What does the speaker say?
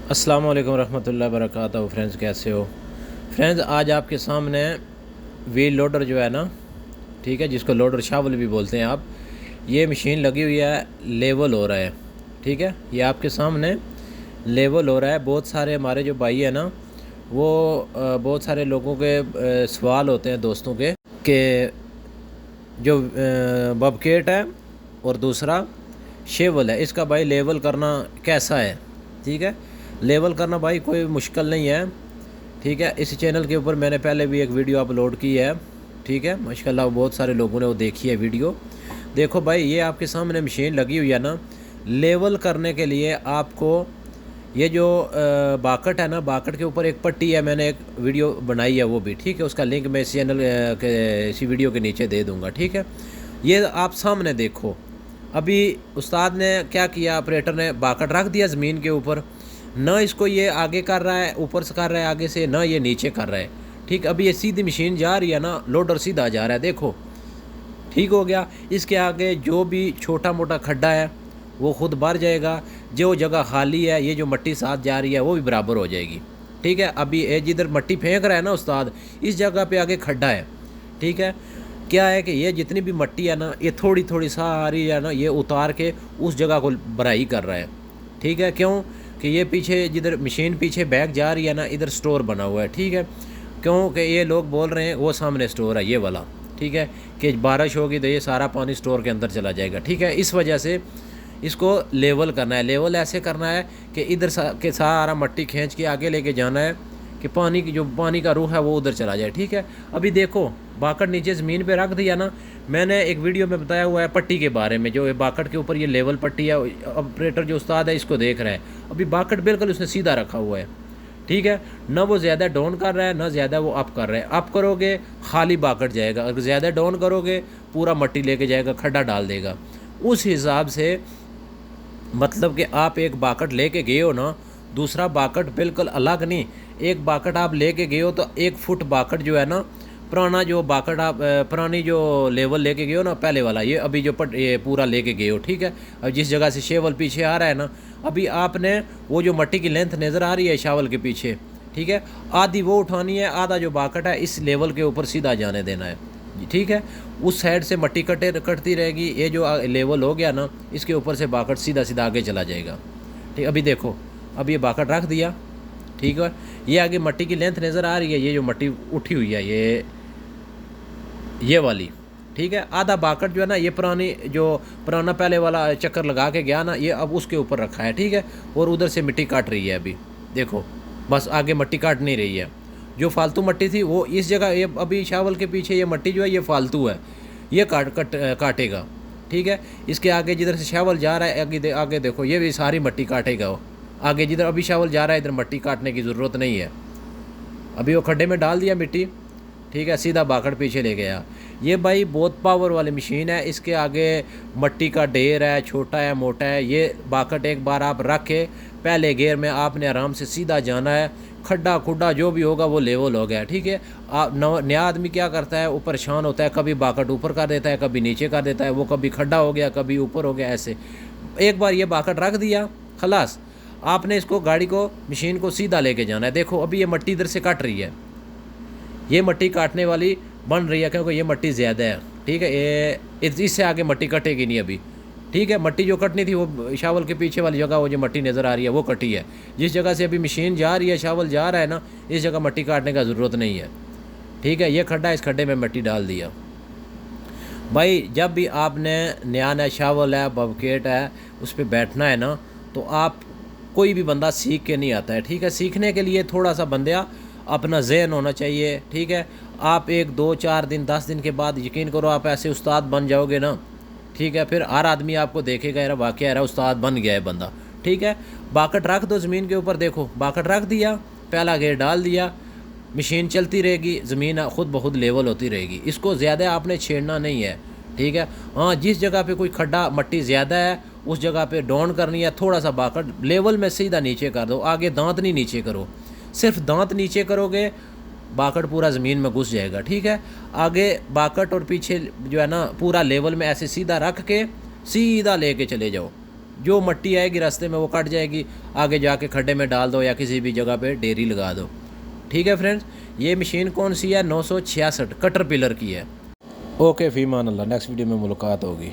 अस्सलाम वालेकुम रहमतुल्लाहि वबरकातुहू। फ्रेंड्स कैसे हो फ्रेंड्स, आज आपके सामने व्हील लोडर जो है ना, ठीक है, जिसको लोडर शावल भी बोलते हैं आप, ये मशीन लगी हुई है, लेवल हो रहा है। ठीक है, ये आपके सामने लेवल हो रहा है। बहुत सारे हमारे जो भाई है ना, वो बहुत सारे लोगों के सवाल होते हैं दोस्तों के कि जो बबकेट है और दूसरा शेवल है, इसका भाई लेवल करना कैसा है। ठीक है, लेवल करना भाई कोई मुश्किल नहीं है। ठीक है, इस चैनल के ऊपर मैंने पहले भी एक वीडियो अपलोड की है। ठीक है, माशाल्लाह बहुत सारे लोगों ने वो देखी है वीडियो। देखो भाई, ये आपके सामने मशीन लगी हुई है ना, लेवल करने के लिए आपको ये जो बाकट है ना, बाकट के ऊपर एक पट्टी है, मैंने एक वीडियो बनाई है वो भी। ठीक है, उसका लिंक मैं इस चैनल के इसी वीडियो के नीचे दे दूँगा। ठीक है, ये आप सामने देखो, अभी उस्ताद ने क्या किया, ऑपरेटर ने बाकट रख दिया ज़मीन के ऊपर, ना इसको ये आगे कर रहा है, ऊपर से कर रहा है आगे से, ना ये नीचे कर रहा है। ठीक, अभी ये सीधी मशीन जा रही है ना, लोडर सीधा जा रहा है, देखो ठीक हो गया। इसके आगे जो भी छोटा मोटा खड्डा है वो खुद भर जाएगा, जो जगह खाली है ये जो मट्टी साथ जा रही है वो भी बराबर हो जाएगी। ठीक है, अभी ये जिधर मट्टी फेंक रहा है ना उस्ताद, इस जगह पे आगे खड्डा है। ठीक है, क्या है कि ये जितनी भी मट्टी है ना, ये थोड़ी थोड़ी सारी है ना, ये उतार के उस जगह को भराई कर रहा है। ठीक है, क्यों कि ये पीछे जिधर मशीन पीछे बैग जा रही है ना, इधर स्टोर बना हुआ है। ठीक है, क्योंकि ये लोग बोल रहे हैं वो सामने स्टोर है ये वाला। ठीक है, कि बारिश होगी तो ये सारा पानी स्टोर के अंदर चला जाएगा। ठीक है, इस वजह से इसको लेवल करना है। लेवल ऐसे करना है कि इधर के सारा मट्टी खींच के आगे लेके जाना है कि पानी की जो पानी का रुख है वो उधर चला जाए। ठीक है, अभी देखो बाकट नीचे ज़मीन पे रख दिया ना, मैंने एक वीडियो में बताया हुआ है पट्टी के बारे में, जो बाकट के ऊपर ये लेवल पट्टी है। ऑपरेटर जो उस्ताद है इसको देख रहा है, अभी बाकट बिल्कुल उसने सीधा रखा हुआ है। ठीक है, ना वो ज़्यादा डाउन कर रहा है ना ज़्यादा वो अप कर रहा है। अप करोगे खाली बाकट जाएगा, अगर ज़्यादा डाउन करोगे पूरा मट्टी लेके जाएगा, खड्डा डाल देगा। उस हिसाब से मतलब कि आप एक बाकट लेके गए हो ना, दूसरा बाकट बिल्कुल अलग नहीं। एक बाकट आप लेके गए हो तो 1 फुट बाकट जो है ना, पुराना जो बाकट आप पुरानी जो लेवल लेके गए हो ना पहले वाला, ये अभी जो ये पूरा लेके गए हो। ठीक है, अब जिस जगह से शेवल पीछे आ रहा है ना, अभी आपने वो जो मट्टी की लेंथ नज़र आ रही है शावल के पीछे, ठीक है, आधी वो उठानी है, आधा जो बाकट है इस लेवल के ऊपर सीधा जाने देना है। ठीक है, उस साइड से मट्टी कटती रहेगी, ये जो लेवल हो गया ना, इसके ऊपर से बाकट सीधा सीधा आगे चला जाएगा। ठीक, अभी देखो, अब ये बाकट रख दिया। ठीक है, ये आगे मट्टी की लेंथ नज़र आ रही है, ये जो मट्टी उठी हुई है ये वाली। ठीक है, आधा बाकट जो है ना, ये पुरानी जो पुराना पहले वाला चक्कर लगा के गया ना, ये अब उसके ऊपर रखा है। ठीक है, और उधर से मिट्टी काट रही है। अभी देखो, बस आगे मट्टी काट नहीं रही है, जो फालतू मट्टी थी वो इस जगह, ये अभी शावल के पीछे ये मट्टी जो है ये फालतू है, ये काटेगा। ठीक है, इसके आगे जिधर से शावल जा रहा है आगे देखो, ये भी सारी मट्टी काटेगा। वो आगे जिधर अभी शावल जा रहा है इधर मट्टी काटने की ज़रूरत नहीं है। अभी वो खड्डे में डाल दिया मिट्टी। ठीक है, सीधा बाकड़ पीछे ले गया। ये भाई बहुत पावर वाली मशीन है, इसके आगे मट्टी का ढेर है, छोटा है मोटा है। ये बाकट एक बार आप रख के पहले गेयर में आपने आराम से सीधा जाना है, खड्डा खुड्डा जो भी होगा वो लेवल हो गया। ठीक है, आप नया आदमी क्या करता है, वो परेशान होता है, कभी बाकट ऊपर कर देता है, कभी नीचे कर देता है, वो कभी खड्डा हो गया कभी ऊपर हो गया। ऐसे एक बार ये बाकट रख दिया, खलास, आपने इसको गाड़ी को मशीन को सीधा लेके जाना है। देखो अभी ये मट्टी इधर से कट रही है, ये मट्टी काटने वाली बन रही है क्योंकि ये मट्टी ज़्यादा है। ठीक है, ये इससे आगे मट्टी कटेगी नहीं अभी। ठीक है, मट्टी जो कटनी थी वो शावल के पीछे वाली जगह, वो जो मट्टी नज़र आ रही है वो कटी है। जिस जगह से अभी मशीन जा रही है, शावल जा रहा है ना, इस जगह मट्टी काटने का ज़रूरत नहीं है। ठीक है, ये खड्डा, इस खड्डे में मट्टी डाल दिया। भाई जब भी आपने नया शावल है, बबकेट है, उस पर बैठना है ना, तो आप कोई भी बंदा सीख के नहीं आता है। ठीक है, सीखने के लिए थोड़ा सा बंदा अपना जहन होना चाहिए। ठीक है, आप 1 2 4 दिन 10 दिन के बाद यकीन करो आप ऐसे उस्ताद बन जाओगे ना। ठीक है, फिर हर आदमी आपको देखेगा, यार वाकई यार उस्ताद बन गया है बंदा। ठीक है, बाकट रख दो ज़मीन के ऊपर, देखो बाकट रख दिया, पहला गेयर डाल दिया, मशीन चलती रहेगी, ज़मीन खुद ब खुद लेवल होती रहेगी। इसको ज़्यादा आपने छेड़ना नहीं है। ठीक है, हाँ जिस जगह पे कोई खड्डा मट्टी ज़्यादा है उस जगह पे डाउन करनी है, थोड़ा सा बाकट लेवल में सीधा नीचे कर दो, आगे दांत नहीं नीचे करो, सिर्फ दांत नीचे करोगे बाकट पूरा ज़मीन में घुस जाएगा। ठीक है, आगे बाकट और पीछे जो है ना पूरा लेवल में ऐसे सीधा रख के सीधा लेके चले जाओ। जो मट्टी आएगी रास्ते में वो कट जाएगी, आगे जाके खड्डे में डाल दो या किसी भी जगह पे ढेरी लगा दो। ठीक है फ्रेंड्स, ये मशीन कौन सी है? 966 कटर पिलर की है। ओके, फ़ीमान अल्लाह, नेक्स्ट वीडियो में मुलाकात होगी।